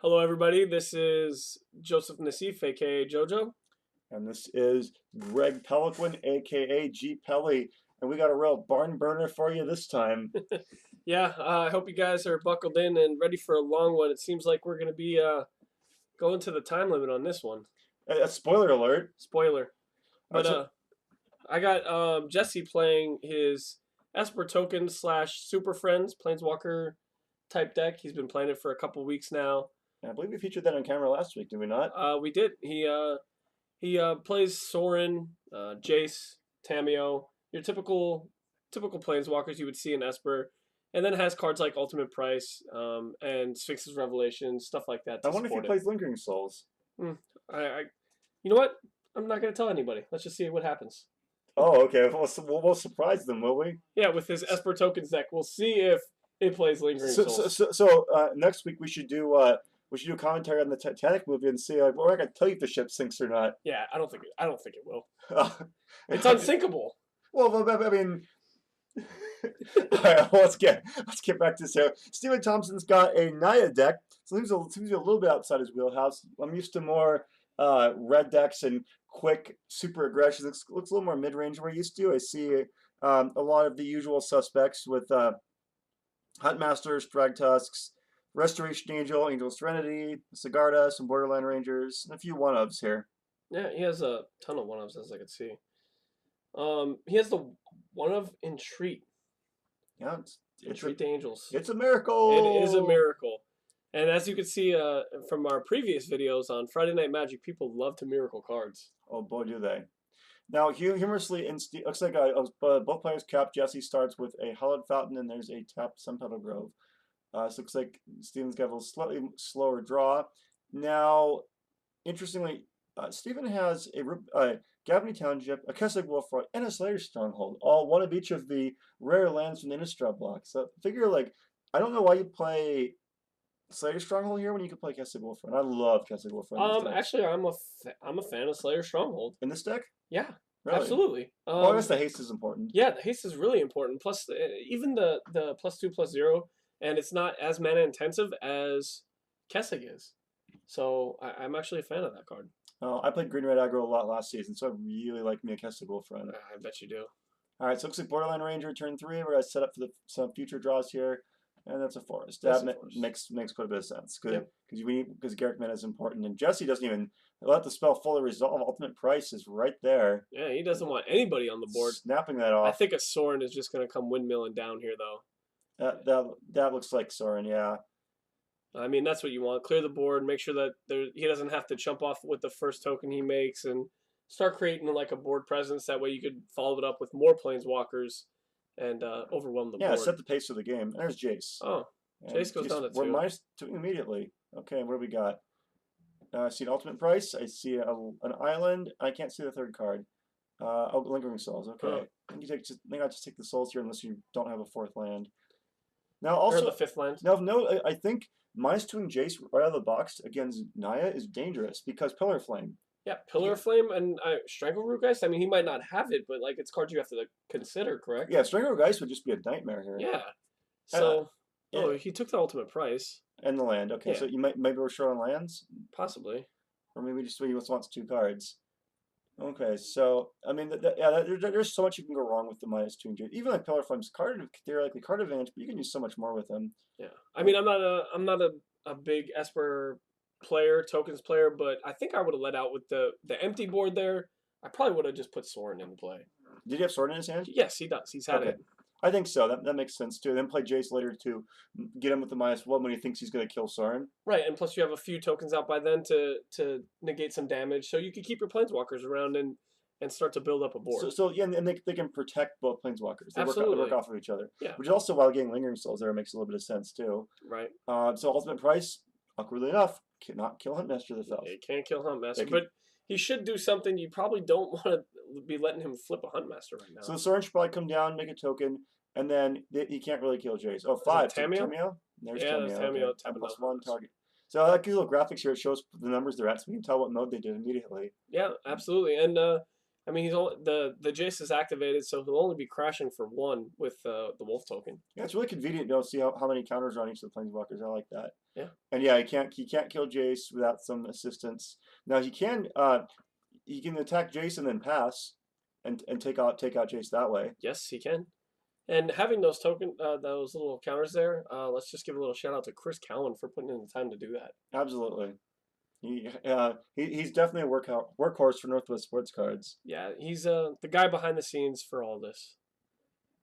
Hello, everybody. This is Joseph Naseef, aka JoJo. And this is Greg Peloquin, aka G Pelly, and we got a real barn burner for you this time. Yeah, I hope you guys are buckled in and ready for a long one. It seems like we're going to be going to the time limit on this one. A spoiler alert. Spoiler. But So, I got Jesse playing his Esper token slash Super Friends Planeswalker type deck. He's been playing it for a couple weeks now. I believe we featured that on camera last week, did we not? We did. He plays Sorin, Jace, Tameo, your typical planeswalkers you would see in Esper, and then has cards like Ultimate Price, and Sphinx's Revelation, stuff like that. I wonder if he plays Lingering Souls. I, you know what? I'm not gonna tell anybody. Let's just see what happens. Oh, okay. We'll surprise them, will we? Yeah, with his Esper tokens deck, we'll see if it plays Lingering Souls. So next week we should do a commentary on the Titanic movie and see we're not gonna tell you if the ship sinks or not. Yeah, I don't think it will. It's unsinkable. Well, I mean. All right, let's get back to this here. Steven Thompson's got a Naya deck, so it seems to be a little bit outside his wheelhouse. I'm used to more red decks and quick super aggression. Looks a little more mid-range than we're used to. I see a lot of the usual suspects with Huntmasters, Thragtusks, Restoration Angel, Angel Serenity, Sigarda, some Borderland Rangers, and a few one-ofs here. Yeah, he has a ton of one-ofs, as I could see. He has the one-of Entreat. Yeah, Entreat the Angels. It's a miracle! It is a miracle. And as you can see from our previous videos on Friday Night Magic, people love to miracle cards. Oh boy, do they. Now, humorously, looks like both players cap. Jesse starts with a Hallowed Fountain, and there's a tapped Sunpetal Grove. So it looks like Steven's got a slightly slower draw. Now, interestingly, Steven has a Gavany Township, a Kessig Wolfroy, and a Slayer Stronghold, all one of each of the rare lands from the Innistrad block. So figure, I don't know why you play Slayer Stronghold here when you could play Kessig Wolfroy. And I love Kessig Wolfroy. Actually, I'm a fan of Slayer Stronghold. In this deck? Yeah. Really? Absolutely. Well, I guess the haste is important. Yeah, the haste is really important. Plus, even the +2/+0, and it's not as mana intensive as Kessig is. So I'm actually a fan of that card. I played Green Red Aggro a lot last season, so I really like me a Kessig Wolfroy. I bet you do. All right, so it looks like Borderland Ranger turn 3. We're gonna set up for some future draws here, and that's a forest. That makes quite a bit of sense. Good, because Garrick mana is important, and Jesse doesn't even let the spell fully resolve. Ultimate Price is right there. Yeah, he doesn't want anybody on the board. Snapping that off. I think a Sorin is just gonna come windmilling down here, though. That looks like Sorin, yeah. I mean, that's what you want. Clear the board, make sure that he doesn't have to jump off with the first token he makes, and start creating like a board presence. That way you could follow it up with more Planeswalkers and overwhelm the board. Yeah, set the pace of the game. There's Jace. Oh, Jace goes down to 2. We're -2 immediately. Okay, what do we got? I see an Ultimate Price. I see an Island. I can't see the third card. Oh, Lingering Souls. Okay. Oh. I think I'll just take the Souls here unless you don't have a 4th land. Now also or the 5th land. Now no, I think -2ing Jace right out of the box against Naya is dangerous because Pillar Flame. Yeah, Pillar Flame and Strangleroot Geist. I mean, he might not have it, but it's cards you have to consider, correct? Yeah, Strangleroot Geist would just be a nightmare here. Yeah. So, he took the Ultimate Price. And the land. Okay, so maybe we're short on lands. Possibly. Or maybe just he just wants 2 cards. Okay, so I mean, there's so much you can go wrong with the -2 Jace. Even like Pillar Flame's theoretically card advantage, but you can use so much more with him. Yeah, I mean, I'm not a big Esper tokens player, but I think I would have let out with the empty board there. I probably would have just put Sorin into play. Did he have Sorin in his hand? Yes, he does. He's had it. I think so. That makes sense too. Then play Jace later to get him with the -1 when he thinks he's going to kill Sorin. Right, and plus you have a few tokens out by then to negate some damage, so you can keep your Planeswalkers around and start to build up a board. So yeah, and they can protect both Planeswalkers. They work off of each other. Yeah. Which also, while getting Lingering Souls there, makes a little bit of sense too. Right. So Ultimate Price, awkwardly enough, cannot kill Huntmaster the Fells. He can't kill Huntmaster, but he should do something. You probably don't want to be letting him flip a Huntmaster right now. So Sorin should probably come down, make a token, and then he can't really kill Jace. Oh, 5. Tameo? There's yeah, Tameo. Okay. +1 target. So I like these little graphics here. It shows the numbers they're at, so we can tell what mode they did immediately. Yeah, absolutely. And I mean, the Jace is activated, so he'll only be crashing for 1 with the Wolf token. Yeah, it's really convenient to see how many counters are on each of the planeswalkers. I like that. Yeah. And yeah, he can't kill Jace without some assistance. Now he can attack Jace and then pass, and take out Jace that way. Yes, he can. And having those those little counters there, let's just give a little shout out to Chris Cowan for putting in the time to do that. Absolutely. He's definitely a workhorse for Northwest Sports Cards. Yeah, he's the guy behind the scenes for all this.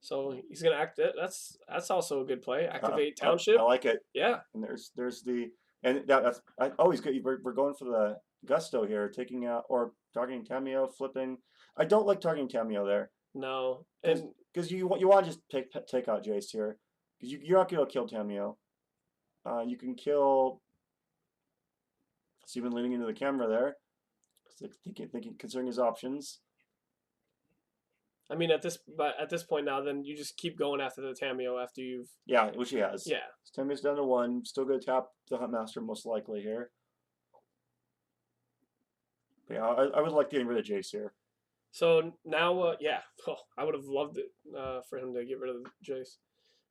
So he's gonna act it. That's also a good play. Activate Township. I like it. Yeah. And there's the and that's always good. We're going for the gusto here, taking out or targeting Cameo, flipping. I don't like targeting Cameo there. No, because you want to just take out Jace here, because you're not gonna kill Cameo. You can kill. Steven leaning into the camera there, thinking, considering his options. I mean, at this point now, then you just keep going after the Tameo after you've. Yeah, which he has. Yeah. Tameo's down to 1. Still going to tap the Huntmaster most likely here. But yeah, I would like getting rid of Jace here. So now, yeah, I would have loved it for him to get rid of Jace.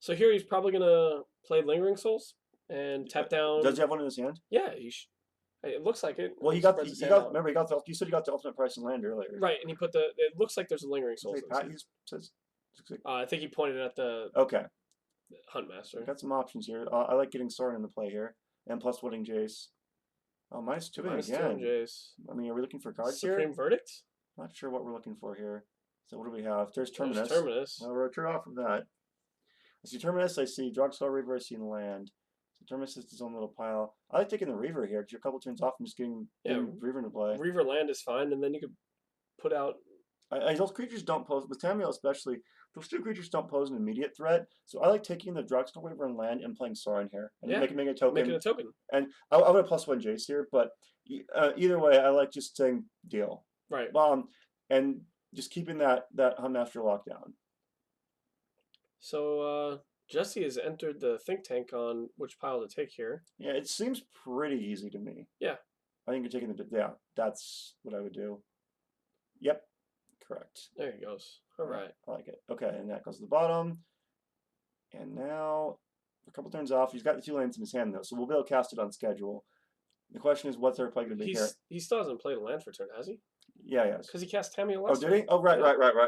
So here he's probably gonna play Lingering Souls and tap down. Does he have one in his hand? Yeah, it looks like it. Well, remember you said you got the ultimate price in land earlier. Right, and he put it looks like there's a Lingering Souls. I think he pointed at the Huntmaster. Got some options here. I like getting Sorin into play here, and plus winning Jace. Oh, -2 again. Jace. I mean, are we looking for cards Supreme here? Verdict? Not sure what we're looking for here. So what do we have? There's Terminus. There's Terminus. I'll return off from that. I see Terminus. I see Drugstore Reaver. I see land. So Terminus is his own little pile. I like taking the Reaver here because you're a couple turns off and just getting Reaver into play. Reaver land is fine, and then you could put out. Those creatures don't pose, with Tameo especially, those 2 creatures don't pose an immediate threat. So I like taking the Drugstore Reaver and land and playing Sorin here. And making a token. Making a token. And I would have +1 Jace here, but either way, I like just saying deal. Right. And just keeping that Huntmaster lockdown. So Jesse has entered the think tank on which pile to take here. Yeah, it seems pretty easy to me. Yeah. I think you're taking that's what I would do. Yep. Correct. There he goes. All right. I like it. Okay, and that goes to the bottom. And now, a couple turns off. He's got the 2 lands in his hand, though, so we'll be able to cast it on schedule. The question is, what's our play going to be here? He still hasn't played a land for turn, has he? Yeah, he has. Because he cast Tameo last turn. Did he? Oh, right.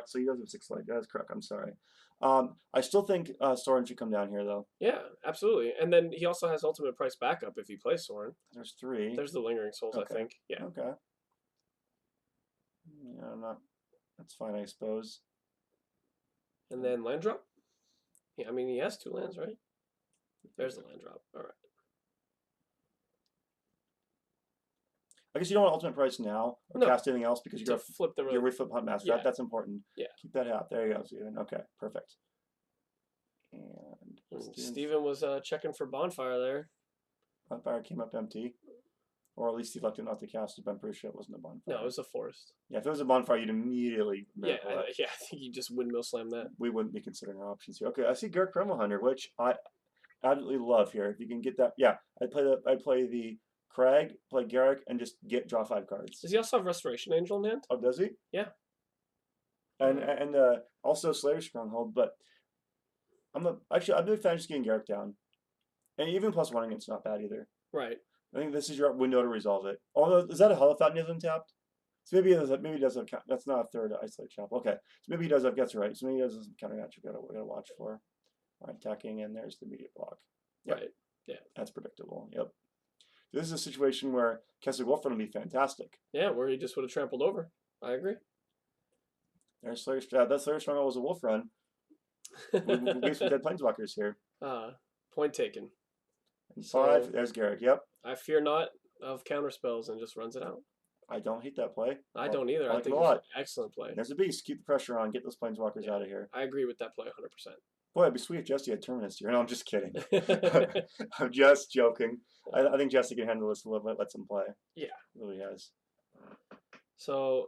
So he does have 6 light. That's correct. I'm sorry. I still think Sorin should come down here, though. Yeah, absolutely. And then he also has ultimate price backup if he plays Sorin. There's 3. There's the Lingering Souls, I think. Yeah. Okay. Yeah, that's fine, I suppose. And then land drop? Yeah, I mean, he has 2 lands, right? There's the land drop. All right. I guess you don't want ultimate price now or cast anything else because you're flip the reflip Huntmaster. Yeah. that's important. Yeah. Keep that out. There you go, Steven. Okay, perfect. And Steven was checking for Bonfire there. Bonfire came up empty. Or at least he elected not to cast it, but I'm pretty sure it wasn't a Bonfire. No, it was a Forest. Yeah, if it was a Bonfire, you'd immediately... I think you just windmill slam that. We wouldn't be considering our options here. Okay, I see Garrett Primal Hunter, which I absolutely love here. If you can get that... Yeah, I'd play the Crag, play Garrick, and just draw 5 cards. Does he also have Restoration Angel in hand? Oh, does he? Yeah. And also Slayer Stronghold, but I'm a big fan of just getting Garrick down. And even +1 it's not bad either. Right. I think this is your window to resolve it. Although, is that a Hollow Fountain is untapped? So maybe he does have, that's not a 3rd Isolate Chapel. Okay. So maybe he does have, gets right. So maybe he does have some counter match we gotta watch for. Alright, attacking, and there's the immediate block. Yep. Right. Yeah. That's predictable. Yep. This is a situation where Kessler Wolfrun would be fantastic. Yeah, where he just would have trampled over. I agree. There's Slayer, that Slayer Stronghold was a Wolfrun. we get some dead planeswalkers here. Point taken. And 5, there's Garrick, yep. I fear not of counter spells and just runs it out. I don't hate that play. I don't either. I think it's an excellent play. There's a beast. Keep the pressure on. Get those planeswalkers out of here. I agree with that play 100%. Boy, it'd be sweet if Jesse had Terminus here. No, I'm just kidding. I'm just joking. I think Jesse can handle this a little bit. Lets him play. Yeah. Really has. So,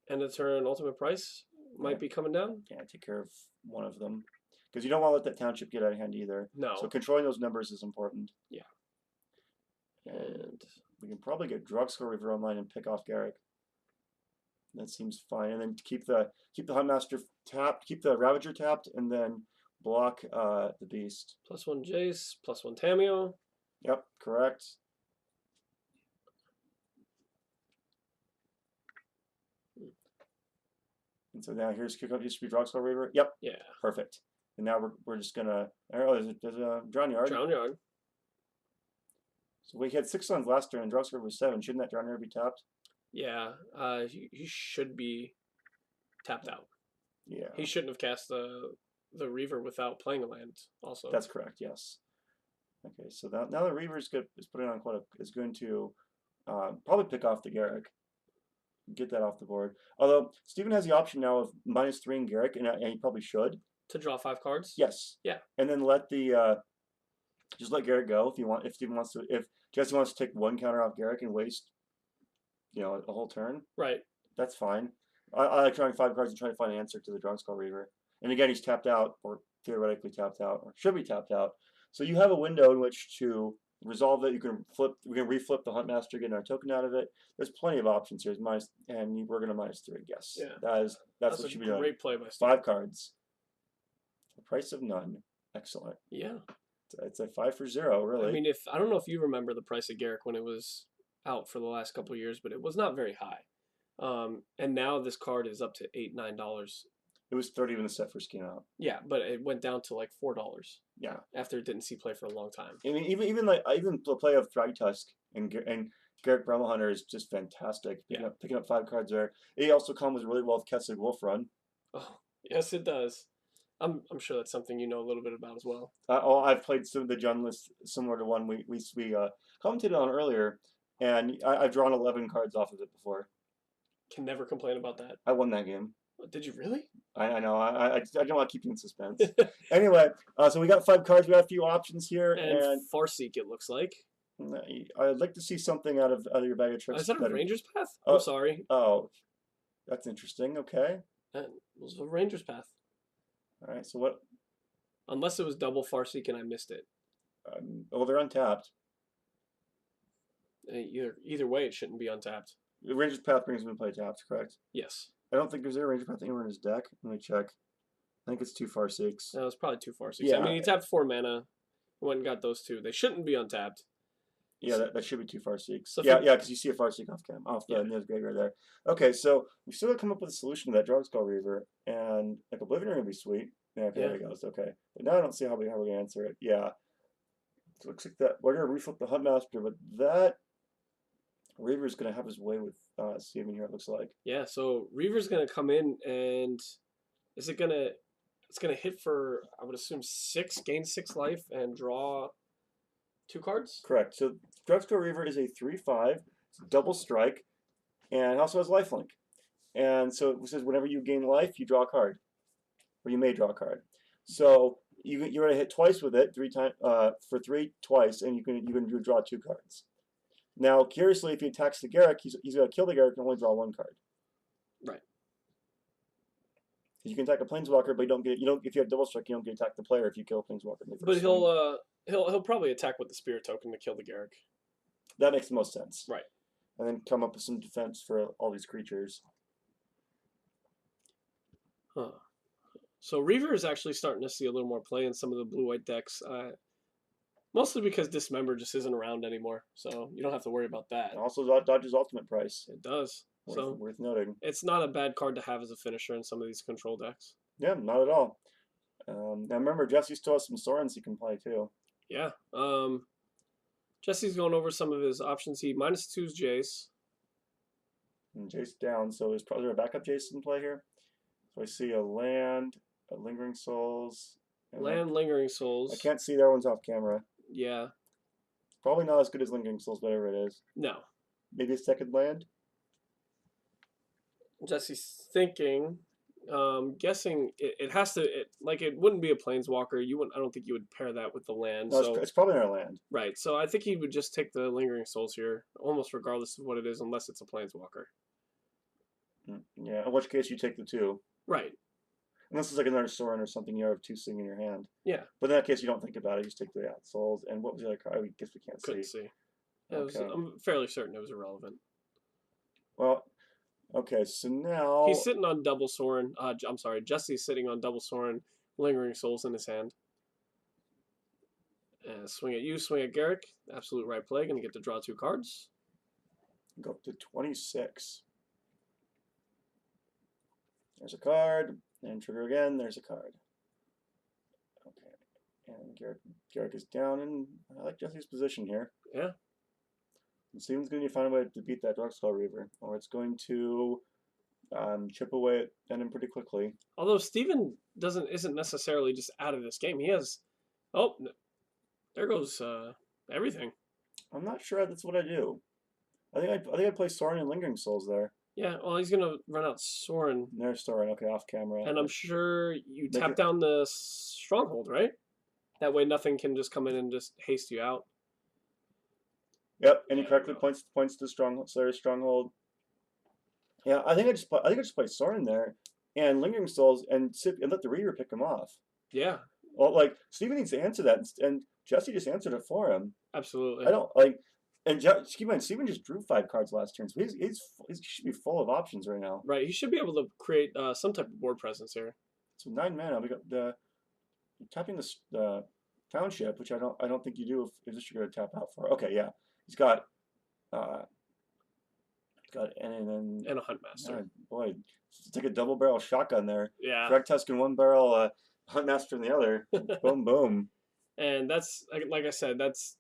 end of turn, ultimate price might be coming down? Yeah, take care of one of them. Because you don't want to let that township get out of hand either. No. So controlling those numbers is important. Yeah. And we can probably get Drugstore Reaver online and pick off Garrick. That seems fine. And then keep the Huntmaster tapped, keep the Ravager tapped, and then block the Beast. +1 Jace, +1 Tameo. Yep, correct. And so now here's kick up used to be Drogskol Reaver. Yep. Yeah. Perfect. And now we're just gonna. Oh, there's a Drown Yard. Drown Yard. So we had 6 suns last turn, and Drogskol was 7. Shouldn't that Drown Yard be tapped? Yeah. He should be tapped out. Yeah. He shouldn't have cast the Reaver without playing a land. Also. That's correct. Yes. Okay. So now the Reaver is putting on is going to probably pick off the Garrick. Get that off the board. Although Steven has the option now of -3 in Garrick, and he probably should. To draw 5 cards? Yes. Yeah. And then let the just let Garrick go if Steven wants to. If Jesse wants to take 1 counter off Garrick and waste, a whole turn. Right. That's fine. I like drawing 5 cards and trying to find an answer to the Drogskol Reaver. And again, he's tapped out, or theoretically tapped out, or should be tapped out. So you have a window in which to resolve it. We can reflip the Huntmaster, get our token out of it. There's plenty of options here. And we're gonna -3. Yes. Yeah. That's what should be doing. Great play by Steve. 5 cards. The price of none. Excellent. Yeah. It's a 5 for 0, really. I mean, I don't know if you remember the price of Garrick when it was out for the last couple of years, but it was not very high. And now this card is up to $8-9. It was 30 when the set first came out. Yeah, but it went down to like $4. Yeah. After it didn't see play for a long time. I mean, even the play of Thragtusk and Garrick Bramble Hunter is just fantastic. Picking up 5 cards there. It also combos really well with Kessig Wolf Run. Oh, yes, it does. I'm sure that's something you know a little bit about as well. I've played some of the Jund lists similar to one we commented on earlier, and I've drawn 11 cards off of it before. Can never complain about that. I won that game. Did you really? I know. I don't want to keep you in suspense. Anyway, so we got 5 cards. We got a few options here, and Farseek, it looks like. I'd like to see something out of your bag of tricks. Is that a Ranger's Path? I'm sorry. Oh, that's interesting. Okay. It was a Ranger's Path. All right. So what? Unless it was double Farseek and I missed it. They're untapped. Either way, it shouldn't be untapped. The Ranger's Path brings him to play tapped, correct? Yes. I don't think there's a Ranger Path anywhere in his deck. Let me check. I think it's 2 Farseeks. No, it's probably 2 Farseeks. Yeah. I mean, he tapped 4 mana. Went and got those 2. They shouldn't be untapped. Yeah, that should be 2 Farseeks. So yeah, because you see a Farseek off the graveyard there. Okay, so we still got to come up with a solution to that Drogskol Reaver, and like Oblivion Ring would be sweet. Yeah, okay, there it goes. Okay, but now I don't see how we're gonna answer it. Yeah, so it looks like that we're gonna reflip the Huntmaster, but that Reaver is gonna have his way with Steven here. It looks like. Yeah, so Reaver's gonna come in, and it's gonna hit for, I would assume, 6, gain 6 life, and draw 2 cards. Correct. So Drogskol Reaver is a 3/5, double strike, and also has lifelink. And so it says whenever you gain life, you draw a card, or you may draw a card. So you're going to hit twice with it, 3 times for 3 twice, and you can draw 2 cards. Now, curiously, if he attacks the Garrick, he's going to kill the Garrick and only draw 1 card. Right. You can attack a Planeswalker, but you don't get if you have double strike, you don't get to attack the player if you kill a Planeswalker. But he'll probably attack with the Spirit Token to kill the Garrick. That makes the most sense. Right. And then come up with some defense for all these creatures. Huh. So Reaver is actually starting to see a little more play in some of the blue-white decks. Mostly because Dismember just isn't around anymore, so you don't have to worry about that. And also dodges ultimate price. It does. Worth noting. It's not a bad card to have as a finisher in some of these control decks. Yeah, not at all. Now remember, Jesse still has some Sorens he can play too. Yeah. Jesse's going over some of his options. He -2's Jace. And Jace down, so is there a backup Jace in play here? So I see a land, a Lingering Souls. Land, Lingering Souls. I can't see that one's off camera. Yeah. Probably not as good as Lingering Souls, whatever it is. No. Maybe a second land? Jesse's thinking, guessing it has to, it wouldn't be a Planeswalker. I don't think you would pair that with the land. No, so it's probably not a land. Right. So I think he would just take the Lingering Souls here, almost regardless of what it is, unless it's a Planeswalker. Yeah, in which case you take the 2. Right. Unless it's like another Sorin or something, you have 2 sitting in your hand. Yeah. But in that case, you don't think about it. You just take the Souls. And what was the other card? I guess we can't Couldn't see. Okay. I'm fairly certain it was irrelevant. Well, Okay, so He's now sitting on double Soren. I'm sorry, Jesse's sitting on double Soren, Lingering Souls in his hand. Swing at you, swing at Garrick. Absolute right play. Gonna get to draw 2 cards. go up to 26. There's a card, and trigger again. There's a card. Okay, and Garrick is down, and I like Jesse's position here. Yeah. And Steven's going to find a way to beat that Darkskull Reaver, or it's going to chip away at him pretty quickly. Although Steven isn't necessarily just out of this game. He has, oh, there goes everything. I'm not sure that's what I do. I think I'd play Soren and Lingering Souls there. Yeah, well, he's gonna run out Soren. There's Soren. Okay, off camera. And I'm sure you tap down the Stronghold, right? That way nothing can just come in and just haste you out. Yep, and he correctly points to Slayer's Stronghold. Yeah, I think I just play Soren there and Lingering Souls and let the Reaver pick him off. Yeah. Well, like Steven needs to answer that, and Jesse just answered it for him. Absolutely. I don't like, and keep in mind, Steven just drew 5 cards last turn, so he should be full of options right now. Right, he should be able to create some type of board presence here. So 9 mana, we got the tapping the Township, which I don't think you do if this you're gonna tap out for. Okay, yeah, he's got and a Huntmaster. Boy, it's like a double barrel shotgun there. Yeah. Drag Tusk in one barrel, Huntmaster in the other. Boom, boom. And that's like I said, that's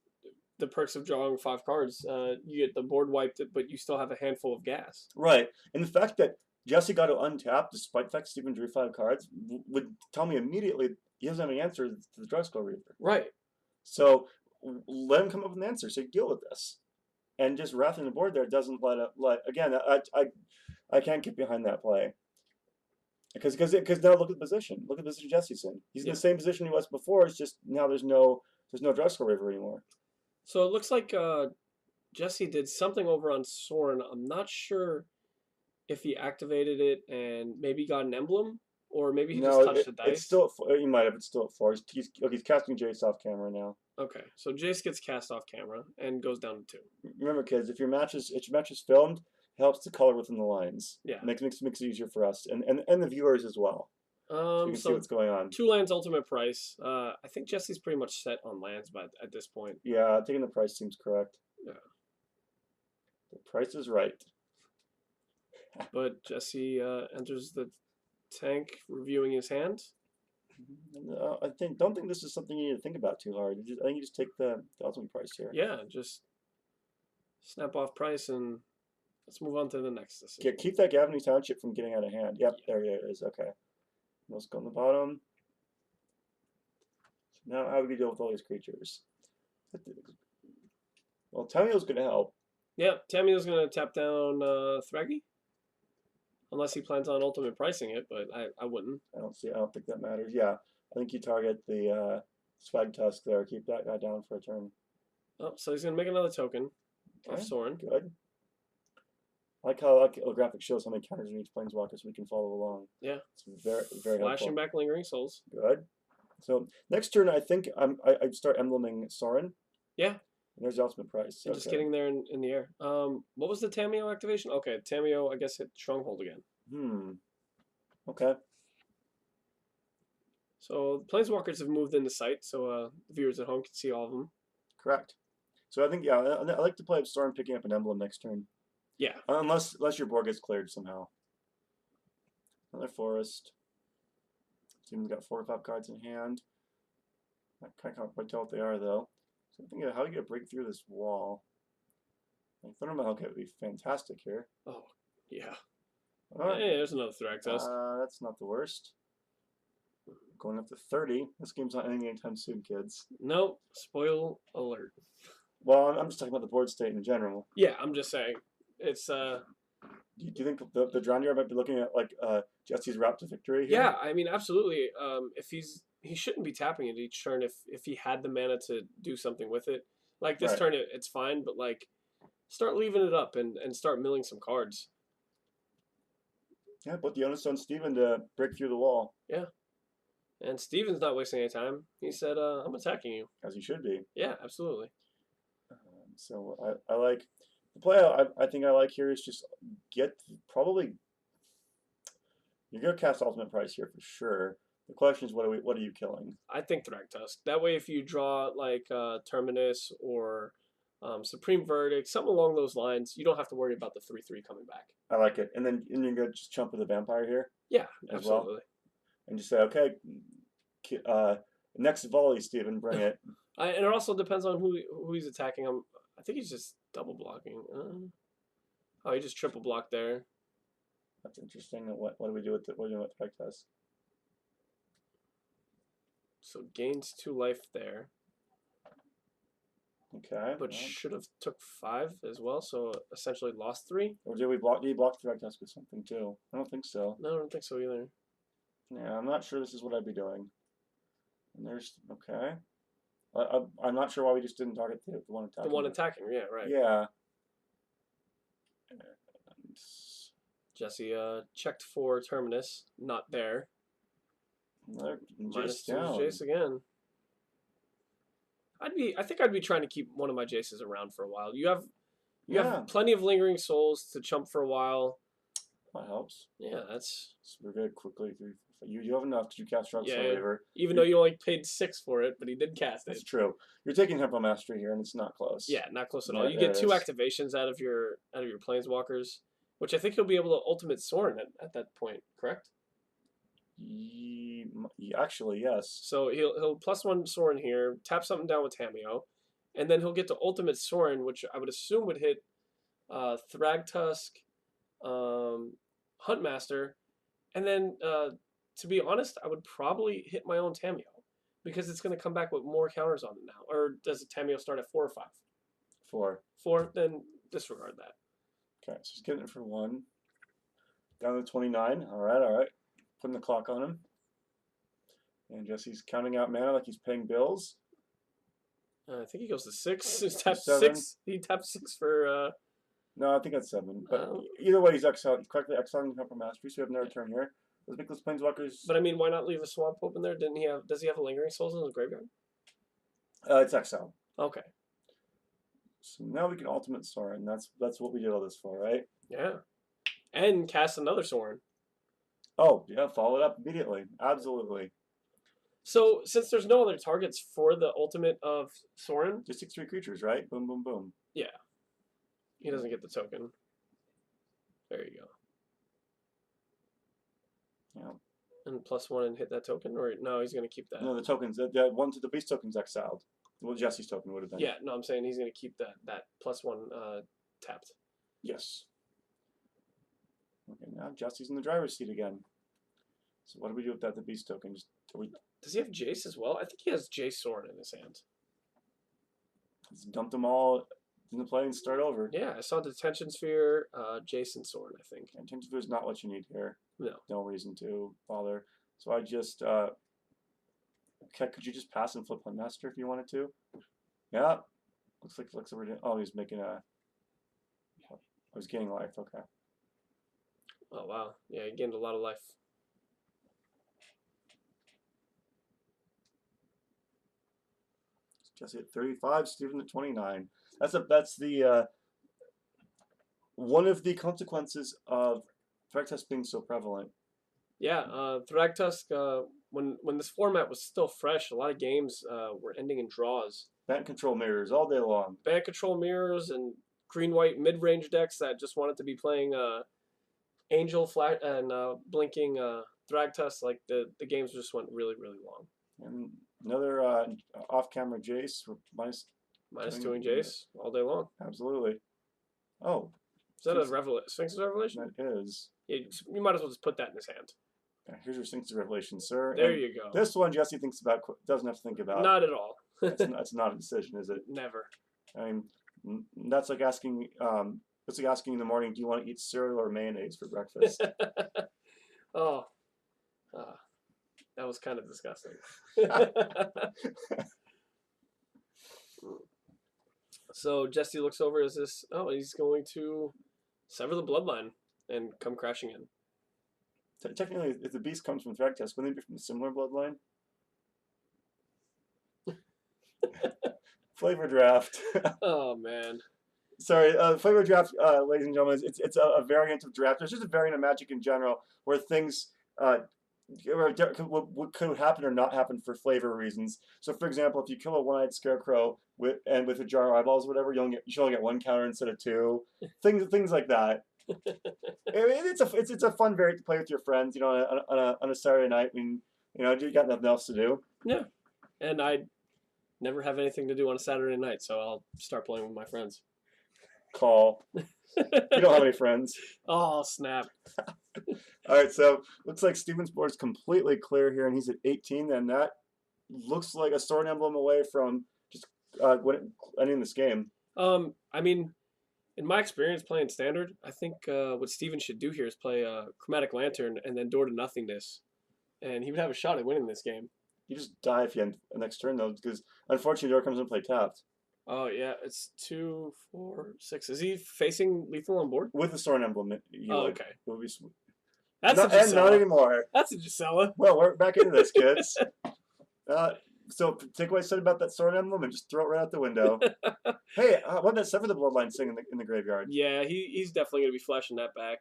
the perks of drawing 5 cards. You get the board wiped, but you still have a handful of gas. Right, and the fact that Jesse got to untap despite the fact Steven drew 5 cards would tell me immediately he doesn't have any answer to the Drugstore Reaper. Right. So let him come up with an answer. Say, deal with this. And just wrathing the board there doesn't again, I can't get behind that play. Because now look at the position. Look at the position Jesse's in. He's in the same position he was before. It's just now there's no Drugstore Reaver anymore. So it looks like Jesse did something over on Soren. I'm not sure if he activated it and maybe got an emblem, or maybe he just touched the dice. It's still he might have. It's still at 4. He's casting Jace off camera now. Okay, so Jace gets cast off camera and goes down to 2. Remember, kids, if your match is filmed, it helps to color within the lines. Yeah, makes it easier for us and the viewers as well. So you can see what's going on. 2 lands, ultimate price. I think Jesse's pretty much set on lands at this point. Yeah, taking the price seems correct. Yeah, the price is right. But Jesse enters the tank, reviewing his hand. I don't think this is something you need to think about too hard. I think you just take the ultimate price here. Yeah, just snap off price and let's move on to the next decision. Yeah, keep that Gavany Township from getting out of hand. Yep, there it is. Okay. Let's go on the bottom. Now, how do we deal with all these creatures? Well, Tamio's going to help. Yeah, Tamio's going to tap down Thraggy. Unless he plans on ultimate pricing it, but I wouldn't. I don't think that matters. Yeah, I think you target the Swag Tusk there. Keep that guy down for a turn. Oh, so he's going to make another token off Soren. Good. I like how a graphic shows how many counters in each Planeswalker so we can follow along. Yeah. It's very, very helpful. Flashing back Lingering Souls. Good. So next turn, I think I start embleming Soren. Yeah. And there's the ultimate price. Okay. Just getting there in the air. What was the Tamio activation? Okay, Tamio, I guess, hit Stronghold again. Okay. So the Planeswalkers have moved into sight, so the viewers at home can see all of them. Correct. So I think, yeah, I like to play Soren picking up an emblem next turn. Yeah. Unless your board gets cleared somehow. Another forest. Steven's got 4 or 5 cards in hand. I can't quite tell what they are, though. So I'm thinking of how to get a break through this wall. Like, Thundermahawk would be fantastic here. Oh, yeah. Right. Hey, there's another Thraxus. That's not the worst. Going up to 30. This game's not ending anytime soon, kids. Nope. Spoil alert. Well, I'm just talking about the board state in general. Yeah, I'm just saying. It's Do you think the Drown Yard might be looking at like Jesse's route to victory here? Yeah, I mean absolutely. If he shouldn't be tapping it each turn if he had the mana to do something with it. Like this turn it's fine, but like start leaving it up and start milling some cards. Yeah, put the onus on Steven to break through the wall. Yeah. And Steven's not wasting any time. He said, I'm attacking you. As he should be. Yeah, absolutely. So I like The play I think I like here is just get probably you're gonna cast ultimate price here for sure. The question is what are you killing? I think Thragtusk. That way, if you draw like Terminus or Supreme Verdict, something along those lines, you don't have to worry about the 3/3 coming back. I like it. And then you're gonna just chump with the vampire here Yeah, as absolutely. well, and just say, okay, next volley, Steven, bring it. And it also depends on who he's attacking. I think he's just double blocking. Oh, he just triple blocked there. That's interesting. What do we do with what do we do with Tech Test? So gains 2 life there. Okay. But should have took 5 as well, so essentially lost 3. Or did we block? Did he block the Tech Test with something too? I don't think so. No, I don't think so either. Yeah, I'm not sure this is what I'd be doing. And there's okay. I'm not sure why we just didn't target the one attacking. The one attacking, yeah, right. Yeah. And Jesse checked for Terminus, not there. Jace -2 down. Jace again. I think I'd be trying to keep one of my Jaces around for a while. You have plenty of lingering souls to chump for a while. That helps. Yeah, that's. So we're good quickly. You have enough because you cast Drug Yeah, Slaver. Even though you only paid 6 for it, but he did cast it. That's true. You're taking Tempo Mastery here, and it's not close. Yeah, not close at all. You get 2 activations out of your Planeswalkers, which I think he'll be able to ultimate Sorin at that point. Correct? Actually, yes. So he'll +1 Sorin here, tap something down with Tamiyo, and then he'll get to ultimate Sorin, which I would assume would hit Thragtusk, Huntmaster, and then to be honest, I would probably hit my own Tamiyo because it's going to come back with more counters on it now. Or does the Tamiyo start at 4 or 5? 4. 4, then disregard that. Okay, so he's getting it for 1. Down to 29. All right. Putting the clock on him. And Jesse's counting out mana like he's paying bills. I think he goes to 6. He tapped 7. 6. He tapped 6 for. No, I think that's 7. But either way, he's correctly exiling the Tempo Mastery, so we have no return here. Let's make those Planeswalkers. But I mean, why not leave a Swamp open there? Does he have a Lingering Souls in his graveyard? It's exile. Okay. So now we can ultimate Sorin. That's what we did all this for, right? Yeah. And cast another Sorin. Oh, yeah, follow it up immediately. Absolutely. So, since there's no other targets for the ultimate of Sorin... Just 6/3 creatures, right? Boom, boom, boom. Yeah. He doesn't get the token. There you go. Yeah. And +1 and hit that token? Or no, he's going to keep that. No, the tokens. The one to the beast token's exiled. Well, Jesse's token would have been. Yeah, no, I'm saying he's going to keep that +1 tapped. Yes. Okay, now Jesse's in the driver's seat again. So what do we do with that? The beast token? Does he have Jace as well? I think he has Jace Sorin in his hand. Let's dump them all in the play and start over. Yeah, I saw Detention Sphere, Jace and Sorin, I think. Detention Sphere is not what you need here. No. No reason to bother. So I just... okay, could you just pass and flip one master if you wanted to? Yeah. Looks like we're doing... Oh, he's making a... I was gaining life. Okay. Oh, wow. Yeah, he gained a lot of life. Jesse at 35, Steven at 29. That's the one of the consequences of Thragtusk being so prevalent. Yeah, Thragtusk, when this format was still fresh, a lot of games were ending in draws. Ban control mirrors all day long. Ban control mirrors and green-white mid-range decks that just wanted to be playing Angel Flat and blinking Thragtusk. Like the games just went really, really long. And another off-camera Jace minus -2 Jace all day long. Absolutely. Oh, is that a Sphinx's Revelation? That is. You might as well just put that in his hand. Yeah, here's your Sphinx's Revelation, sir. There you go. This one Jesse thinks about, doesn't have to think about. Not at all. That's not a decision, is it? Never. I mean, that's like asking. It's like asking in the morning, do you want to eat cereal or mayonnaise for breakfast? Oh. That was kind of disgusting. So Jesse looks over. Is this? Oh, he's going to sever the bloodline and come crashing in. Technically, if the beast comes from Thragtusk, wouldn't they be from a similar bloodline? Flavor draft. Oh man. Sorry, flavor draft, ladies and gentlemen, it's a variant of draft. It's just a variant of Magic in general, where things what could happen or not happen for flavor reasons. So, for example, if you kill a one-eyed scarecrow with a jar of eyeballs, or whatever, you should only get one counter instead of two. Things like that. It's a fun variant to play with your friends. On a Saturday night when you got nothing else to do. Yeah, and I never have anything to do on a Saturday night, so I'll start playing with my friends. Call. You don't have any friends. Oh, snap. All right, so looks like Steven's board is completely clear here, and he's at 18, and that looks like a sword emblem away from just ending this game. I mean, in my experience playing Standard, I think what Steven should do here is play Chromatic Lantern and then Door to Nothingness, and he would have a shot at winning this game. You just die if you end the next turn, though, because unfortunately, Door comes and play tapped. Oh, yeah, it's 2, 4, 6. Is he facing lethal on board? With the sword emblem, Okay. It would be sweet. That's a and not Gisela. anymore. That's a Gisela. Well, we're back into this, kids. So take what I said about that sword emblem and just throw it right out the window. Hey, what did that Sever the Bloodline sing in the graveyard? Yeah, he's definitely going to be flashing that back.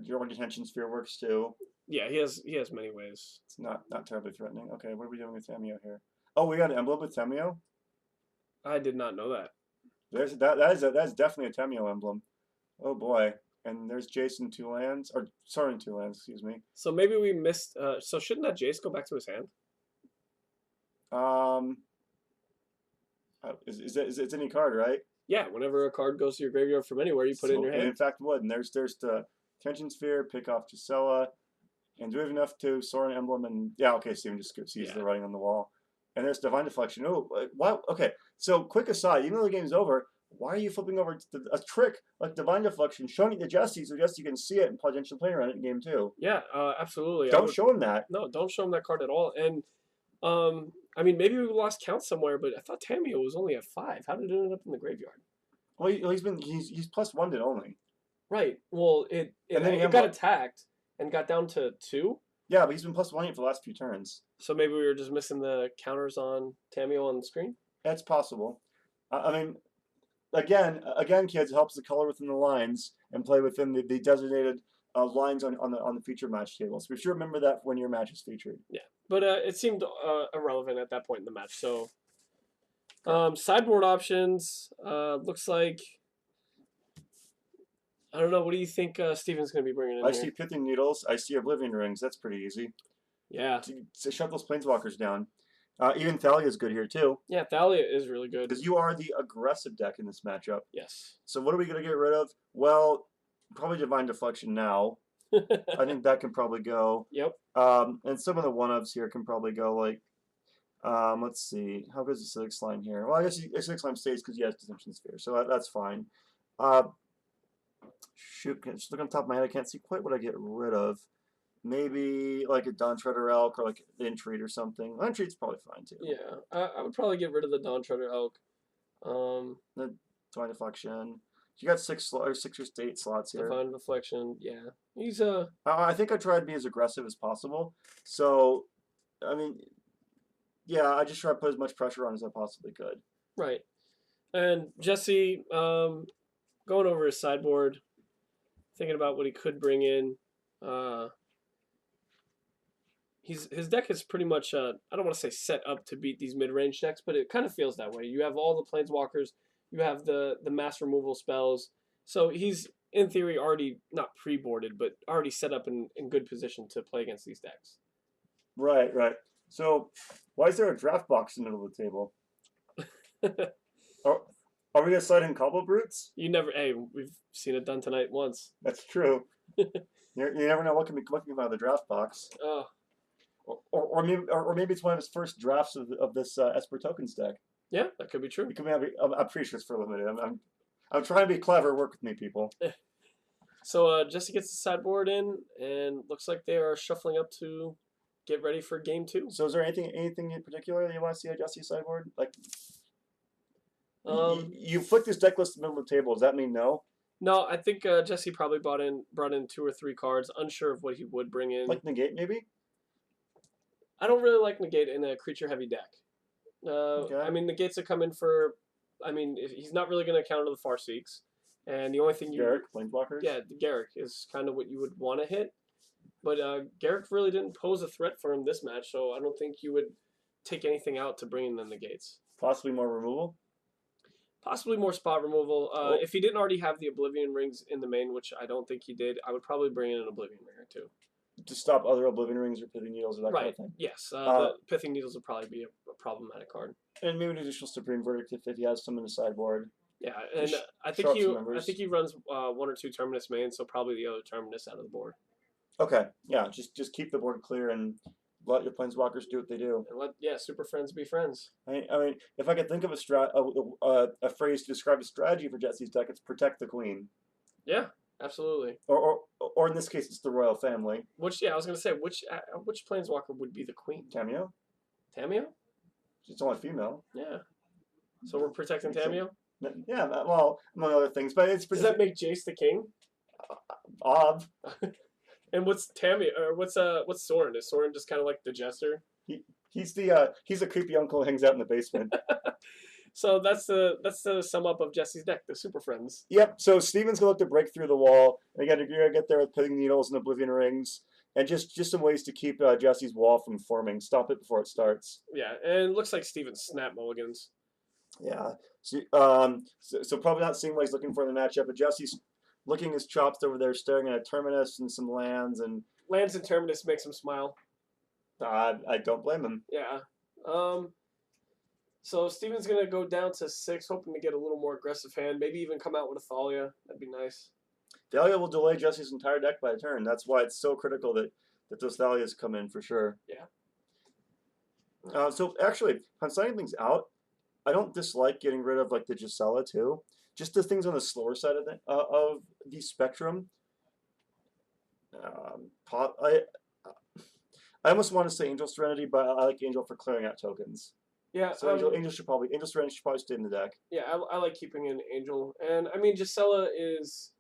Your detention sphere works too. Yeah, he has many ways. It's not terribly threatening. Okay, what are we doing with Tamio here? Oh, we got an emblem with Tamio? I did not know that. That is definitely a Tamio emblem. Oh boy. And there's Jason 2 lands, or Sorin 2 lands, excuse me. So maybe we missed. So shouldn't that Jace go back to his hand? It's any card, right? Yeah, whenever a card goes to your graveyard from anywhere, you put it in your hand. And in fact, would. And there's the Tension Sphere, pick off Gisela, and do we have enough to Sorin emblem? And yeah, okay, Steven just sees the writing on the wall. And there's Divine Deflection. Oh, what? Okay, so quick aside, even though the game's over, why are you flipping over a trick like Divine Deflection, showing it to Jesse so Jesse can see it and potentially play around it in game 2? Yeah, absolutely. Don't show him that. No, don't show him that card at all. And I mean, maybe we lost count somewhere, but I thought Tamio was only at 5. How did it end up in the graveyard? Well, he's +1'd only. Right. Well, it got attacked and got down to 2. Yeah, but he's been +1 for the last few turns. So maybe we were just missing the counters on Tamio on the screen? That's possible. I mean, again, kids, it helps to color within the lines and play within the designated lines on the feature match table. So be sure to remember that when your match is featured. Yeah, but it seemed irrelevant at that point in the match. So sideboard options looks like, I don't know. What do you think Steven's going to be bringing in I here? see Pithing Needles. I see Oblivion Rings. That's pretty easy. Yeah. To shut those Planeswalkers down. Even Thalia is good here, too. Yeah, Thalia is really good. Because you are the aggressive deck in this matchup. Yes. So what are we going to get rid of? Well, probably Divine Deflection now. I think that can probably go. Yep. And some of the one-ups here can probably go, like, let's see. How goes the Six line here? Well, I guess Six line stays because he has Detention Sphere, so that's fine. Shoot, just look on top of my head, I can't see quite what I get rid of. Maybe like a Dawn Treader Elk or like an Entreat or something. Entreat's probably fine too. Yeah, I would probably get rid of the Dawn Treader Elk. The Divine Deflection. You got 6 or 8 slots here. Divine Deflection, yeah. He's I think I tried to be as aggressive as possible. So, I mean, yeah, I just tried to put as much pressure on as I possibly could. Right. And Jesse, going over his sideboard, thinking about what he could bring in. His deck is pretty much, I don't want to say set up to beat these mid-range decks, but it kind of feels that way. You have all the Planeswalkers, you have the mass removal spells, so he's, in theory, already, not pre-boarded, but already set up in good position to play against these decks. Right. So, why is there a draft box in the middle of the table? Are we going to slide in Cobble Brutes? Hey, we've seen it done tonight once. That's true. You never know what can come out of the draft box. Or maybe it's one of his first drafts of this Esper Tokens deck. Yeah, that could be true. I'm pretty sure it's for limited. I'm trying to be clever. Work with me, people. So Jesse gets the sideboard in, and looks like they are shuffling up to get ready for game 2. So is there anything in particular that you want to see at Jesse's sideboard? Like, you flick this deck list in the middle of the table. Does that mean no? No, I think Jesse probably brought in 2 or 3 cards. Unsure of what he would bring in. Like Negate, maybe? I don't really like Negate in a creature-heavy deck. Okay. I mean, Negates that come in for I mean, he's not really going to counter the Farseeks, and the only thing Garrick, Planeswalkers. yeah, the Garrick is kind of what you would want to hit, but Garrick really didn't pose a threat for him this match, so I don't think you would take anything out to bring in the negates. Possibly more removal. Possibly more spot removal. Oh. If he didn't already have the Oblivion Rings in the main, which I don't think he did, I would probably bring in an Oblivion Ring or two. To stop other Oblivion Rings or Pithing Needles or that kind of thing. Yes, the Pithing Needles would probably be a problematic card. And maybe an additional Supreme Verdict if he has some in the sideboard. Yeah, and I think he runs one or two Terminus mains, so probably the other Terminus out of the board. Okay, yeah, just keep the board clear and let your Planeswalkers do what they do. And let Super Friends be friends. I mean, if I could think of a phrase to describe a strategy for Jesse's deck, it's protect the Queen. Yeah, absolutely. Or in this case, it's the royal family. Which I was gonna say which Planeswalker would be the Queen? Tameo. Tameo? It's only female. Yeah. So we're protecting Tameo? Yeah, well, among other things, but it's. Does that make Jace the king? Odd. And what's Tameo? Or what's Soren? Is Soren just kind of like the jester? He's a creepy uncle who hangs out in the basement. So that's the sum up of Jesse's deck, the Super Friends. Yep. So Steven's gonna look to break through the wall. You gotta get there with Pithing Needles and Oblivion Rings, and just some ways to keep Jesse's wall from forming. Stop it before it starts. Yeah, and it looks like Steven's snap mulligans. Yeah. So probably not seeing what he's looking for in the matchup, but Jesse's looking his chops over there, staring at a Terminus and some lands and Terminus makes him smile. I don't blame him. Yeah. So Steven's gonna go down to 6, hoping to get a little more aggressive hand. Maybe even come out with a Thalia. That'd be nice. Thalia will delay Jesse's entire deck by a turn. That's why it's so critical that those Thalias come in for sure. Yeah. So actually, on signing things out, I don't dislike getting rid of like the Gisela too. Just the things on the slower side of the spectrum. I almost want to say Angel Serenity, but I like Angel for clearing out tokens. Yeah. So Angel Serenity should probably stay in the deck. Yeah, I like keeping an Angel, and I mean Gisela is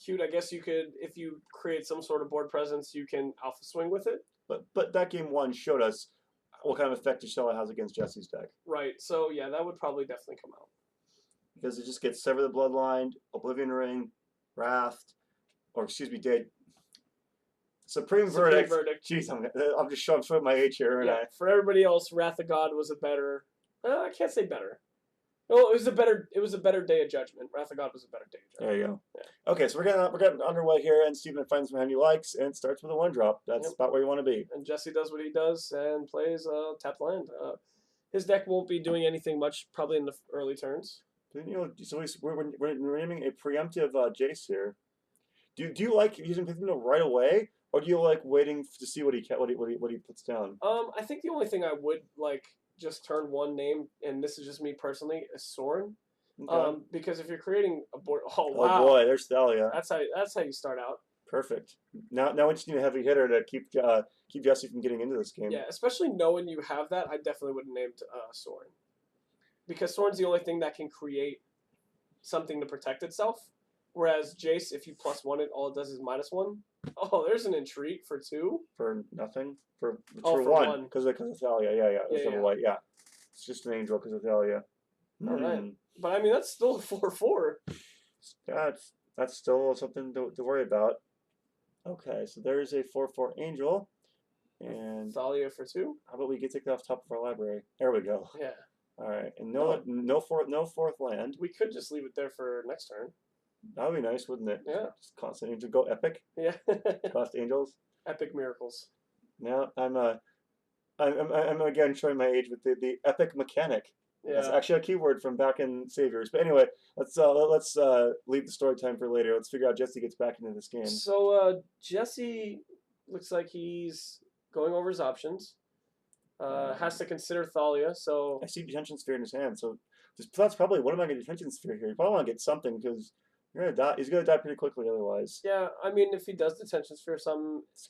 cute. I guess you could, if you create some sort of board presence, you can alpha swing with it. But that game 1 showed us what kind of effect Gisela has against Jesse's deck. Right. So yeah, that would probably definitely come out. Because it just gets Sever the Bloodline, Oblivion Ring, Wrath, or excuse me, Supreme Verdict. Jeez, I'm just showing my age here, aren't I? For everybody else, Wrath of God was a better. I can't say better. No, it was a better Day of Judgment. Wrath of God was a better Day of Judgment. There you go. Yeah. Okay, so we're getting underway here, and Steven finds some hand he likes, and starts with a 1-drop. That's about where you want to be. And Jesse does what he does and plays tapped land. His deck won't be doing anything much, probably in the early turns. So we're naming a preemptive Jace here. Do you like using Pithing Needle right away, or do you like waiting to see what he puts down? I think the only thing I would like just turn one name, and this is just me personally, is Soren. Okay. Because if you're creating a board, oh wow, oh boy, there's Thalia. That's how you start out. Perfect. Now we just need a heavy hitter to keep Jesse from getting into this game. Yeah, especially knowing you have that, I definitely would have named Soren. Because Soren's the only thing that can create something to protect itself. Whereas Jace, if you +1 it, all it does is -1. Oh, there's an Entreat for 2. For nothing? For 1. Because of Thalia. Yeah. It's just an Angel because of Thalia. All right. But I mean, that's still a 4/4. That's still something to worry about. Okay, so there's a 4/4 Angel. And Thalia for 2. How about we take that off top of our library? There we go. Yeah. All right, and no fourth land. We could just leave it there for next turn. That would be nice, wouldn't it? Yeah. Just constant Angel, go epic. Yeah. Cost Angels. Epic miracles. Now I'm again showing my age with the epic mechanic. Yeah. That's actually a keyword from back in Saviors. But anyway, let's leave the story time for later. Let's figure out Jesse gets back into this game. So Jesse looks like he's going over his options. Has to consider Thalia. So I see Detention Sphere in his hand. So that's probably, what am I going to Detention Sphere here? You probably want to get something because you're gonna die. He's gonna die pretty quickly otherwise. Yeah, I mean, if he does Detention Sphere, it's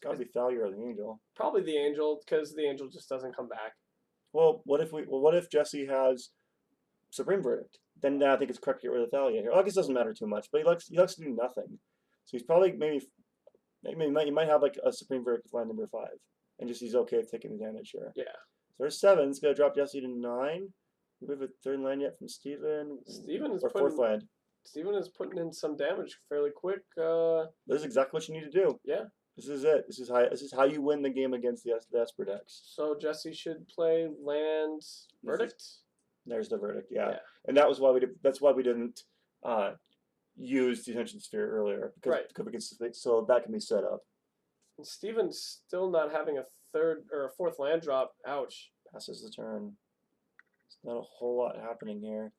gotta be Thalia or the Angel. Probably the Angel, because the Angel just doesn't come back. Well, what if Jesse has Supreme Verdict? Then I think it's correct to get rid of Thalia here. I guess it doesn't matter too much, but he likes to do nothing. So he's probably you might have like a Supreme Verdict with line number 5, and just he's okay with taking the damage here. Yeah. So there's 7. It's gonna drop Jesse to 9. Do we have a third land yet from Steven? Steven is Or fourth putting land? Steven is putting in some damage fairly quick. This is exactly what you need to do. Yeah. This is it. This is how you win the game against the Esper decks. So Jesse should play land verdict. There's the verdict, yeah. Yeah. And that was why we did. That's why we didn't use the attention sphere earlier because so that can be set up. And Steven's still not having a third or a fourth land drop. Ouch. Passes the turn. There's not a whole lot happening here.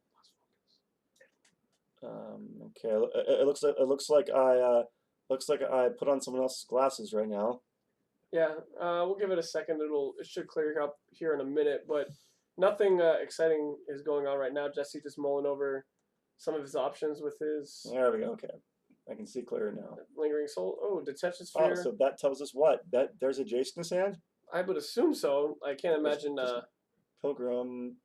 Okay, it looks like I put on someone else's glasses right now. Yeah, we'll give it a second. It should clear up here in a minute, but nothing exciting is going on right now. Jesse just mulling over some of his options with his. There we go. Okay, I can see clearer now. Lingering Soul. Oh, Detention Oh, Sphere. so that tells us what? That there's a Jace in his hand. I would assume so. I can't imagine. Pilgrim.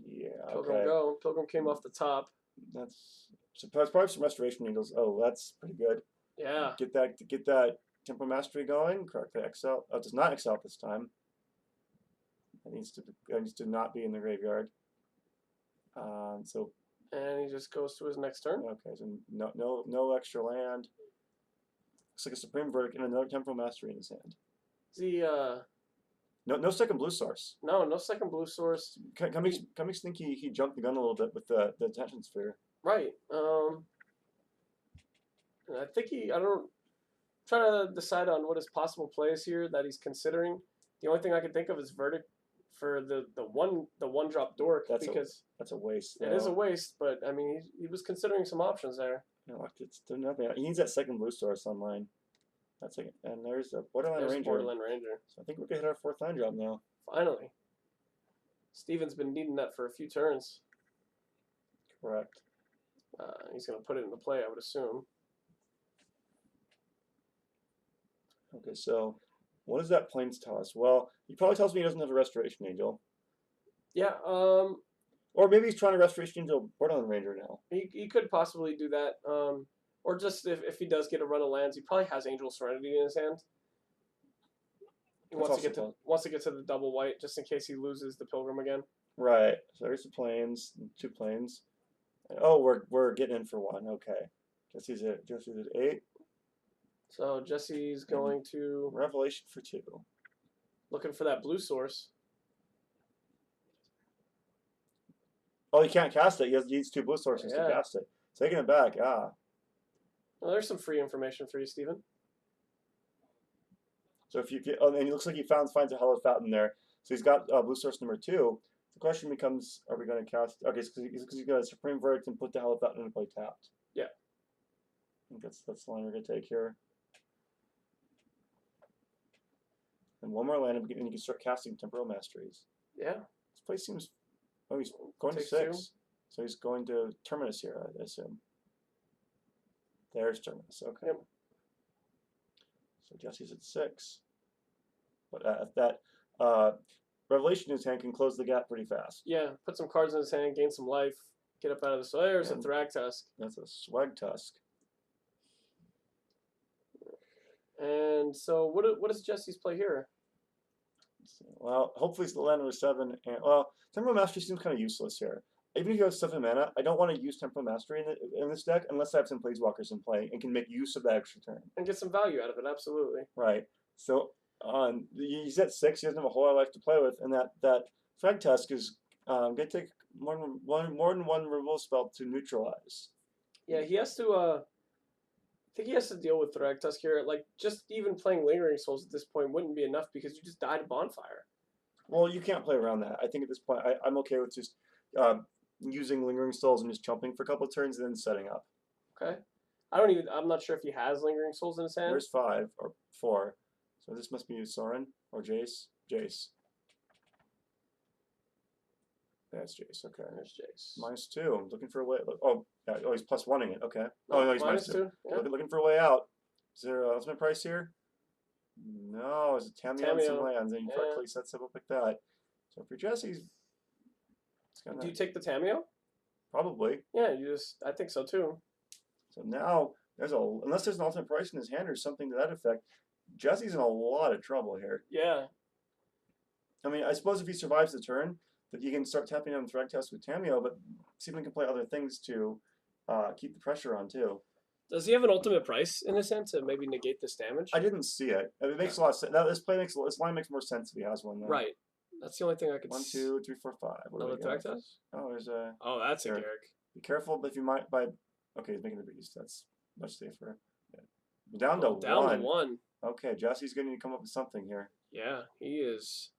Yeah. Pilgrim Okay. go. Pilgrim came off the top. That's probably some restoration needles. Oh, that's pretty good. Yeah. Get that tempo mastery going. Correctly excel. Oh, it does not excel this time. It needs to not be in the graveyard. So. And he just goes to his next turn. Okay, so no extra land. Looks like a Supreme Verdict and another Temporal Mastery in his hand. No second blue source. No second blue source. Makes think he jumped the gun a little bit with the Detention Sphere. Right. I think I don't try to decide on what his possible plays here that he's considering. The only thing I can think of is Verdict for the one drop dork because that's a waste. It is a waste, but I mean he was considering some options there. No, it's still nothing. He needs that second blue source online. That's like, and there's a Borderland Ranger. Borderland Ranger. So I think we can hit our fourth land drop now. Finally. Steven's been needing that for a few turns. Correct. He's going to put it into play, I would assume. Okay, so what does that plains tell us? Well, he probably tells me he doesn't have a Restoration Angel. Yeah. Or maybe he's trying to Restoration Angel Borderland Ranger now. He could possibly do that. Or just if he does get a run of lands, he probably has Angel Serenity in his hand. He wants to get to the double white just in case he loses the Pilgrim again. Right. So there's the plains, 2 plains. Oh, we're getting in for 1. Okay. Jesse's at 8. So Jesse's going to Revelation for 2. Looking for that blue source. Oh, he can't cast it. He needs 2 blue sources to cast it. Taking it back. Ah. Well, there's some free information for you, Steven. So if you get, and he looks like he finds a Hallowed Fountain there. So he's got blue source number 2. The question becomes, are we going to cast? Okay, because he's got a Supreme Verdict and put the Hallowed Fountain into play tapped. Yeah. I think that's the line we're going to take here. And one more land, and you can start casting Temporal Masteries. Yeah. This place seems. Oh, he's going to 6. 2. So he's going to Terminus here, I assume. There's Terminus. Okay. Yep. So Jesse's at 6. But that Revelation in his hand can close the gap pretty fast. Yeah, put some cards in his hand, gain some life, get up out of the soil. There's a Thragtusk. That's a Swag Tusk. And so what does Jesse's play here? Well, hopefully it's the land number 7. And well, Temporal Mastery seems kind of useless here. Even if you have 7 mana, I don't want to use Temporal Mastery in this deck unless I have some Planeswalkers in play and can make use of that extra turn. And get some value out of it, absolutely. Right. So he's at 6. He doesn't have a whole lot of life to play with, and that Thragtusk is going to take more than one removal spell to neutralize. Yeah, he has to. I think he has to deal with Thragtusk here. Like, just even playing Lingering Souls at this point wouldn't be enough because you just died a Bonfire. Well, you can't play around that. I think at this point, I'm okay with just using Lingering Souls and just jumping for a couple of turns and then setting up. Okay. I'm not sure if he has Lingering Souls in his hand. There's 5 or 4. So this must be Soren or Jace. Jace. That's Jace. Okay. There's Jace. -2. I'm looking for a way. Oh, yeah, he's +1ing it. Okay. Oh no, he's -2. Yeah. Looking for a way out. Is there an ultimate price here? No, it's a Tamiyo and some lands, and you correctly set stuff up like that. So for Jesse's, do you take the Tamiyo? Probably. Yeah, I think so too. So now unless there's an ultimate price in his hand or something to that effect, Jesse's in a lot of trouble here. Yeah. I mean, I suppose if he survives the turn, that you can start tapping on Thragtusk with Tameo, but Steven can play other things to keep the pressure on too. Does he have an ultimate price in a sense to maybe negate this damage? I didn't see it. It makes Okay. a lot of sense. This line makes more sense if he has one. Though. Right. That's the only thing I could. 1, 2, 3, 4, 5. What do Another we got? Thragtusk? Oh, there's a. Oh, that's a There. Garrick. Be careful, but if you might buy. Okay, he's making the beast. That's much safer. Yeah. Down to Down one. to one. Okay, Jesse's going to come up with something here. Yeah, he is.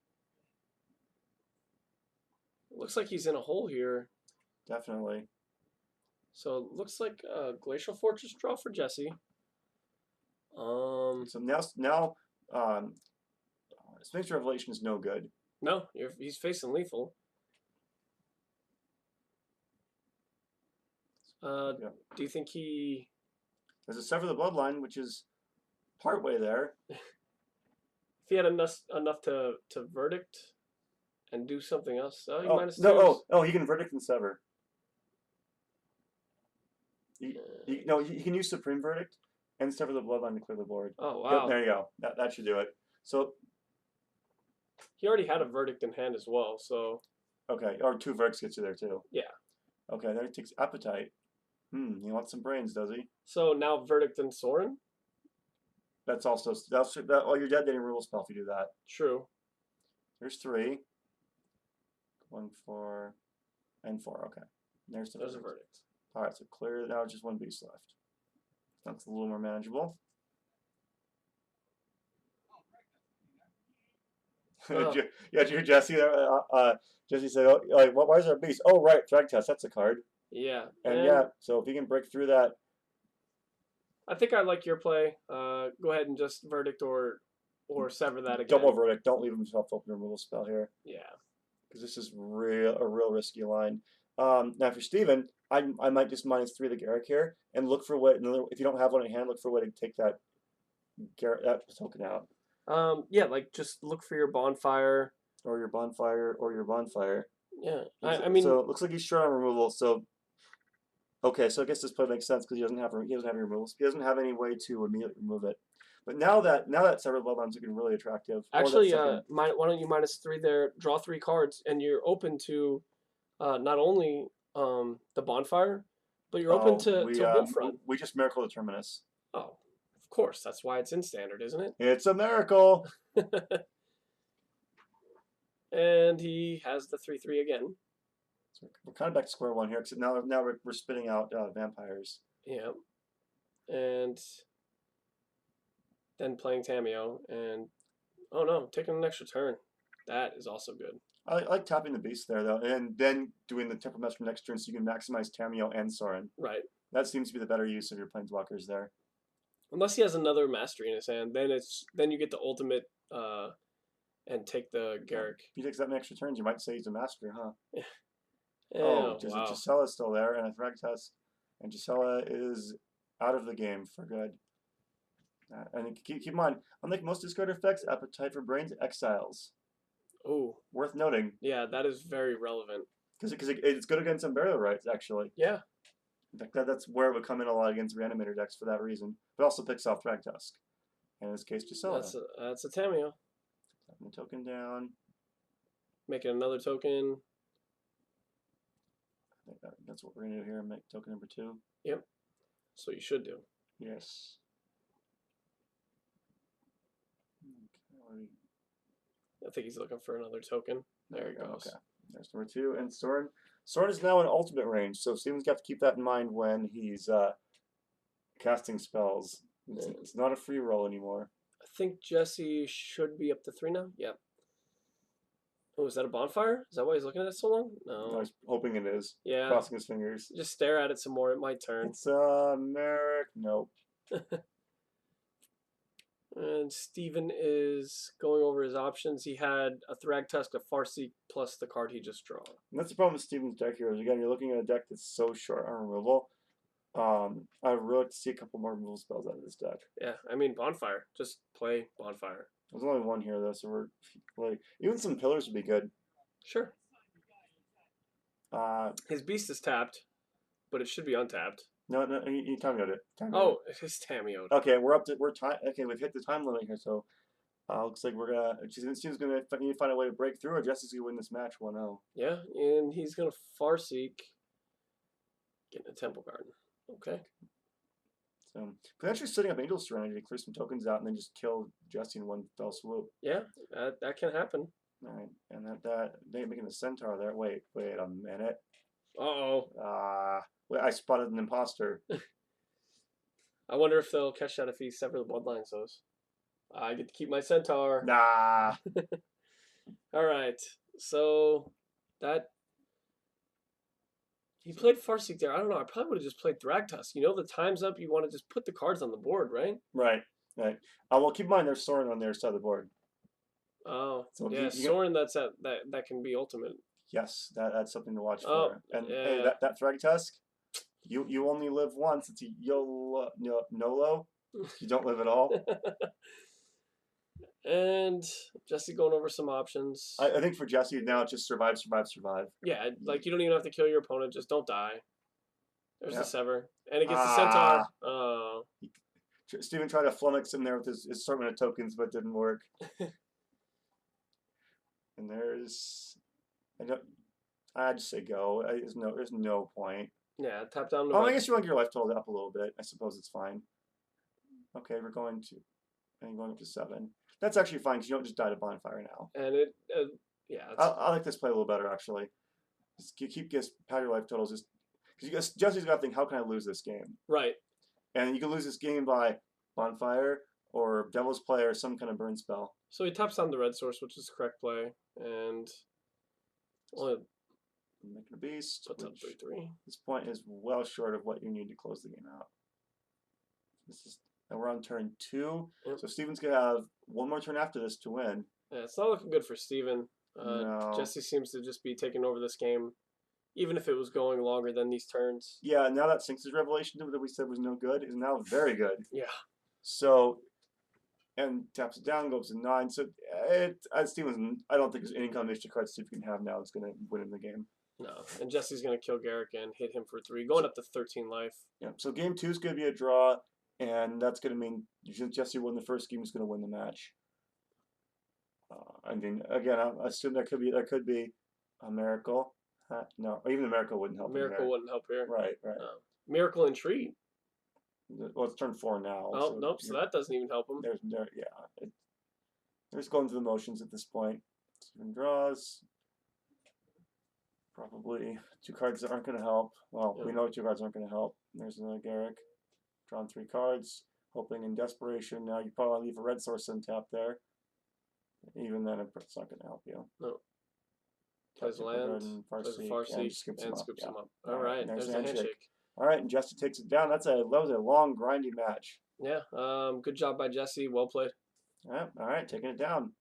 Looks like he's in a hole here. Definitely. So it looks like a Glacial Fortress draw for Jesse. So now, Sphinx Revelation is no good. No, he's facing lethal. Yeah. Do you think he? There's a Sever the Bloodline, which is partway there. If he had enough to verdict and do something else, he minus no, he can verdict and sever. He can use Supreme Verdict and Sever the Bloodline to clear the board. Oh wow! Yep, there you go. That should do it. So he already had a verdict in hand as well. So okay, or 2 verdicts gets you there too. Yeah. Okay, then he takes Appetite. He wants some brains, does he? So now verdict and Sorin. That's also you're dead getting removal spell if you do that. True. There's 3. 1, 4, and 4. Okay. There's a verdict. All right, so clear. Now just 1 beast left. That's a little more manageable. Oh. Yeah, did you hear Jesse? Jesse said, "Oh, like, why is there a beast? Oh, right, Thragtusk. That's a card." Yeah. And yeah, so if he can break through that, I think I like your play. Go ahead and just verdict or sever that again. Double verdict. Don't leave himself open removal spell here. Yeah. Because this is a real risky line. Now for Steven, I might just -3 the Garrick here and look for what. If you don't have one in hand, look for a way to take that token out. Yeah, like just look for your bonfire. Or your bonfire. Yeah, I mean. So it looks like he's short on removal. So okay, so I guess this play makes sense because he doesn't have any removals. He doesn't have any way to immediately remove it. But now that Severed Bloodline's looking really attractive. Actually, why don't you -3 there? Draw 3 cards, and you're open to not only the bonfire, but you're open to Wolfrun. We just Miracle the Terminus. Oh, of course. That's why it's in standard, isn't it? It's a miracle. And he has the 3/3 again. So we're kind of back to square one here, except now we're spitting out vampires. Yeah, and then playing Tameo, and oh no, taking an extra turn. That is also good. I like tapping the beast there though, and then doing the Temperament for next turn so you can maximize Tameo and Sorin. Right. That seems to be the better use of your planeswalkers there. Unless he has another mastery in his hand, then you get the ultimate and take the Garrick. If he takes that many extra turns, you might say he's a master, huh? Wow. Gisella's still there, and a Thragtusk, and Gisela is out of the game for good. And keep in mind, unlike most discard effects, Appetite for Brains exiles. Oh. Worth noting. Yeah, that is very relevant. Because it's good against some burial rights, actually. Yeah. In fact, that's where it would come in a lot against Reanimator decks for that reason. But also picks off Thragtusk. And in this case, Gisela. That's a Tameo. Tapping the token down. Making another token. I think that's what we're going to do here. Make token number 2. Yep. So you should do. Yes. Okay. I think he's looking for another token. There he goes. Okay. There's number 2. And Sorin. Sorin is now in ultimate range, so Steven's got to keep that in mind when he's casting spells. It's not a free roll anymore. I think Jesse should be up to 3 now. Yep. Oh, is that a bonfire? Is that why he's looking at it so long? No. I was hoping it is. Yeah. Crossing his fingers. Just stare at it some more. It might turn. It's Merrick. Nope. And Steven is going over his options. He had a Thragtusk, a Farseek, plus the card he just drew. And that's the problem with Steven's deck here. Is again, you're looking at a deck that's so short on removal. I'd really like to see a couple more removal spells out of this deck. Yeah, I mean Bonfire. Just play Bonfire. There's only one here though, so we're like even some pillars would be good. Sure. His beast is tapped, but it should be untapped. No, you timeoed it. Oh, it is Tameo. Okay, we're up to Okay, we've hit the time limit here, so Looks like Steve's gonna need to find a way to break through, or Jesse's gonna win this match 1-0. Yeah, and he's gonna Farseek, getting a Temple Garden. Okay. So potentially setting up Angel Serenity to clear some tokens out and then just kill Jesse in one fell swoop. Yeah, that can happen. All right, and they making the Centaur there. Wait a minute. Uh-oh. Wait, I spotted an imposter. I wonder if they'll catch that if he sever the bloodlines those. I get to keep my Centaur. Nah. All right, so that he played Farseek there. I don't know. I probably would have just played Thragtusk. You know, the time's up. You want to just put the cards on the board, right? Right. Well, keep in mind there's Soren on their side of the board. Oh, So yeah, Soren. That can be ultimate. Yes, that's something to watch Oh, for. And yeah. hey, that Thragtusk, you only live once. It's a YOLO, NOLO. You don't live at all. And Jesse going over some options. I think for Jesse now it's just survive. Yeah, like you don't even have to kill your opponent. Just don't die. There's the sever, and it gets the Ah. Centaur. Oh. Steven tried to flummox him there with his assortment of tokens, but it didn't work. And I'd just say go. There's no point. Yeah, tap down. I guess you want to get your life total up a little bit. I suppose it's fine. Okay, we're going up to 7. That's actually fine because you don't just die to bonfire now. And it, yeah. I like this play a little better actually. Just pad your life totals just because Jesse's got to think, how can I lose this game? Right. And you can lose this game by bonfire or devil's play or some kind of burn spell. So he taps down the red source, which is the correct play, and making a beast. Puts up 3/3. This point is well short of what you need to close the game out. And we're on turn 2. Yep. So Steven's gonna have one more turn after this to win. Yeah, it's not looking good for Steven. No. Jesse seems to just be taking over this game, even if it was going longer than these turns. Yeah, now that Sphinx's revelation that we said was no good is now very good. Yeah. So, and taps it down, goes to 9. So, Steven's, I don't think there's any combination of cards Steve can have now that's going to win him the game. No, and Jesse's going to kill Garrick and hit him for 3, going up to 13 life. Yeah, so game 2 is going to be a draw, and that's going to mean Jesse won the first game is going to win the match. I mean, again, I assume that could be a miracle. No, even a miracle wouldn't help. Miracle wouldn't help here. Right. Miracle and Treat. Well, it's turn 4 now. Oh, so nope. So that doesn't even help him. They're just going through the motions at this point. Steven draws. Probably 2 cards that aren't going to help. Well, we know 2 cards aren't going to help. There's another Garrick. Drawn 3 cards. Hoping in desperation. Now you probably want to leave a red source untapped there. Even then, it's not going to help you. No. Plays land, plays a Farseek, and scoops him up. All right, there's a handshake. All right, and Jesse takes it down. That was a long, grinding match. Yeah, good job by Jesse. Well played. All right, taking it down.